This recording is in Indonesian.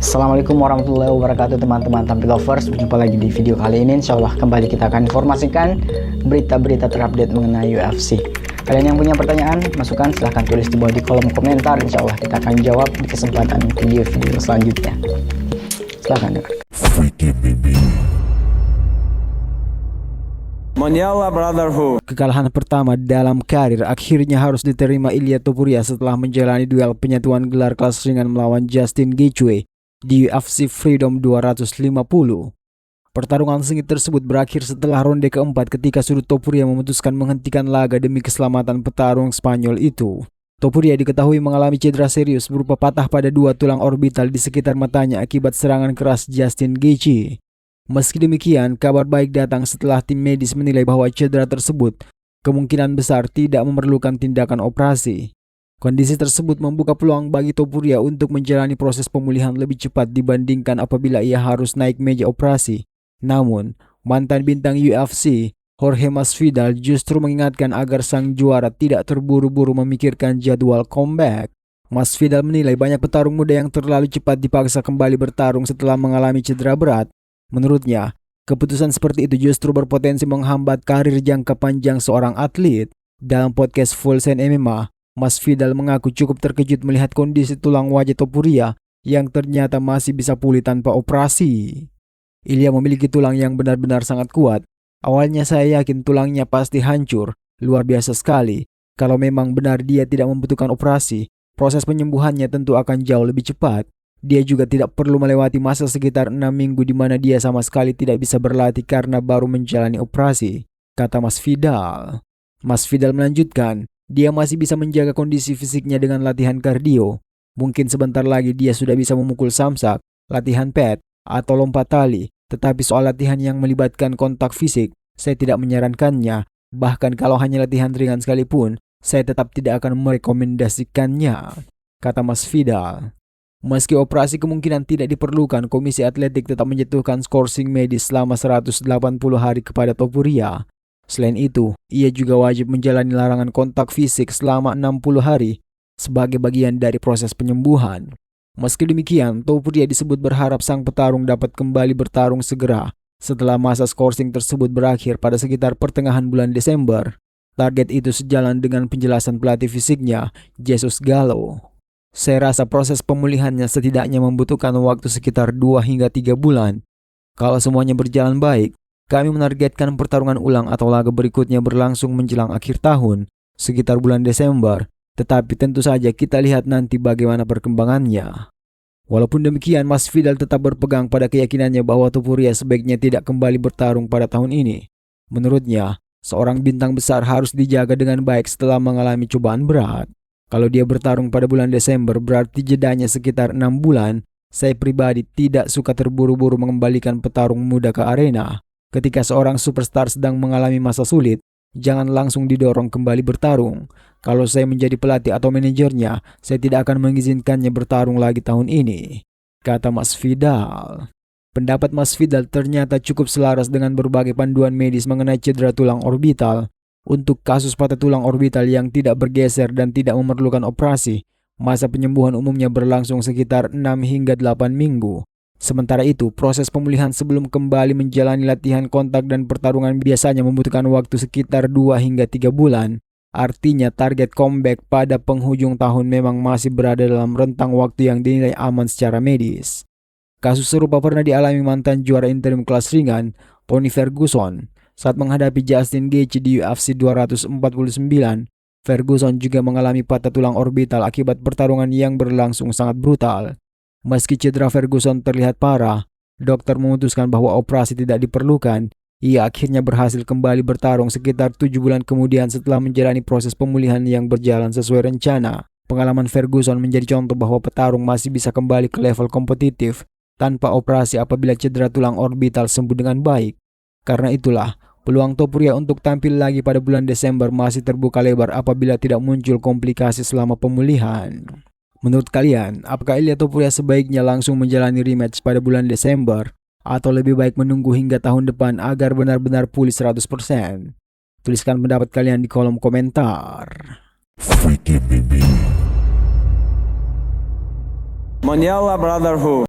Assalamualaikum warahmatullahi wabarakatuh teman-teman Tampi Lovers. Berjumpa lagi di video kali ini. Insya Allah kembali kita akan informasikan berita-berita terupdate mengenai UFC. Kalian yang punya pertanyaan, masukan silahkan tulis di bawah di kolom komentar. Insya Allah kita akan jawab di kesempatan video-video selanjutnya. Silahkan dengarkan. Mondial Brotherhood. Kekalahan pertama dalam karir akhirnya harus diterima Ilia Topuria setelah menjalani duel penyatuan gelar kelas ringan melawan Justin Gaethje di UFC Freedom 250. Pertarungan sengit tersebut berakhir setelah ronde keempat ketika sudut Topuria memutuskan menghentikan laga demi keselamatan petarung Spanyol itu. Topuria diketahui mengalami cedera serius berupa patah pada dua tulang orbital di sekitar matanya akibat serangan keras Justin Gaethje. Meski demikian, kabar baik datang setelah tim medis menilai bahwa cedera tersebut kemungkinan besar tidak memerlukan tindakan operasi. Kondisi tersebut membuka peluang bagi Topuria untuk menjalani proses pemulihan lebih cepat dibandingkan apabila ia harus naik meja operasi. Namun, mantan bintang UFC, Jorge Masvidal justru mengingatkan agar sang juara tidak terburu-buru memikirkan jadwal comeback. Masvidal menilai banyak petarung muda yang terlalu cepat dipaksa kembali bertarung setelah mengalami cedera berat. Menurutnya, keputusan seperti itu justru berpotensi menghambat karir jangka panjang seorang atlet. Dalam podcast Full Send MMA, Masvidal mengaku cukup terkejut melihat kondisi tulang wajah Topuria yang ternyata masih bisa pulih tanpa operasi. Ilia memiliki tulang yang benar-benar sangat kuat. Awalnya saya yakin tulangnya pasti hancur, luar biasa sekali. Kalau memang benar dia tidak membutuhkan operasi, proses penyembuhannya tentu akan jauh lebih cepat. Dia juga tidak perlu melewati masa sekitar 6 minggu di mana dia sama sekali tidak bisa berlatih karena baru menjalani operasi, kata Masvidal. Masvidal melanjutkan, dia masih bisa menjaga kondisi fisiknya dengan latihan kardio. Mungkin sebentar lagi dia sudah bisa memukul samsak, latihan pad, atau lompat tali. Tetapi soal latihan yang melibatkan kontak fisik, saya tidak menyarankannya. Bahkan kalau hanya latihan ringan sekalipun, saya tetap tidak akan merekomendasikannya, kata Masvidal. Meski operasi kemungkinan tidak diperlukan, Komisi Atletik tetap menjatuhkan skorsing medis selama 180 hari kepada Topuria. Selain itu, ia juga wajib menjalani larangan kontak fisik selama 60 hari sebagai bagian dari proses penyembuhan. Meski demikian, Topuria disebut berharap sang petarung dapat kembali bertarung segera setelah masa skorsing tersebut berakhir pada sekitar pertengahan bulan Desember. Target itu sejalan dengan penjelasan pelatih fisiknya, Jesus Gallo. Saya rasa proses pemulihannya setidaknya membutuhkan waktu sekitar 2 hingga 3 bulan. Kalau semuanya berjalan baik, kami menargetkan pertarungan ulang atau laga berikutnya berlangsung menjelang akhir tahun, sekitar bulan Desember. Tetapi tentu saja kita lihat nanti bagaimana perkembangannya. Walaupun demikian, Masvidal tetap berpegang pada keyakinannya bahwa Topuria sebaiknya tidak kembali bertarung pada tahun ini. Menurutnya, seorang bintang besar harus dijaga dengan baik setelah mengalami cobaan berat. Kalau dia bertarung pada bulan Desember berarti jedanya sekitar 6 bulan. Saya pribadi tidak suka terburu-buru mengembalikan petarung muda ke arena. Ketika seorang superstar sedang mengalami masa sulit, jangan langsung didorong kembali bertarung. Kalau saya menjadi pelatih atau manajernya, saya tidak akan mengizinkannya bertarung lagi tahun ini, kata Masvidal. Pendapat Masvidal ternyata cukup selaras dengan berbagai panduan medis mengenai cedera tulang orbital. Untuk kasus patah tulang orbital yang tidak bergeser dan tidak memerlukan operasi, masa penyembuhan umumnya berlangsung sekitar 6 hingga 8 minggu. Sementara itu, proses pemulihan sebelum kembali menjalani latihan kontak dan pertarungan biasanya membutuhkan waktu sekitar 2 hingga 3 bulan. Artinya target comeback pada penghujung tahun memang masih berada dalam rentang waktu yang dinilai aman secara medis. Kasus serupa pernah dialami mantan juara interim kelas ringan, Tony Ferguson. Saat menghadapi Justin Gaethje di UFC 249, Ferguson juga mengalami patah tulang orbital akibat pertarungan yang berlangsung sangat brutal. Meski cedera Ferguson terlihat parah, dokter memutuskan bahwa operasi tidak diperlukan. Ia akhirnya berhasil kembali bertarung sekitar 7 bulan kemudian setelah menjalani proses pemulihan yang berjalan sesuai rencana. Pengalaman Ferguson menjadi contoh bahwa petarung masih bisa kembali ke level kompetitif tanpa operasi apabila cedera tulang orbital sembuh dengan baik. Karena itulah, peluang Topuria untuk tampil lagi pada bulan Desember masih terbuka lebar apabila tidak muncul komplikasi selama pemulihan. Menurut kalian, apakah Ilia Topuria sebaiknya langsung menjalani rematch pada bulan Desember? Atau lebih baik menunggu hingga tahun depan agar benar-benar pulih 100%? Tuliskan pendapat kalian di kolom komentar. Mondial Brotherhood.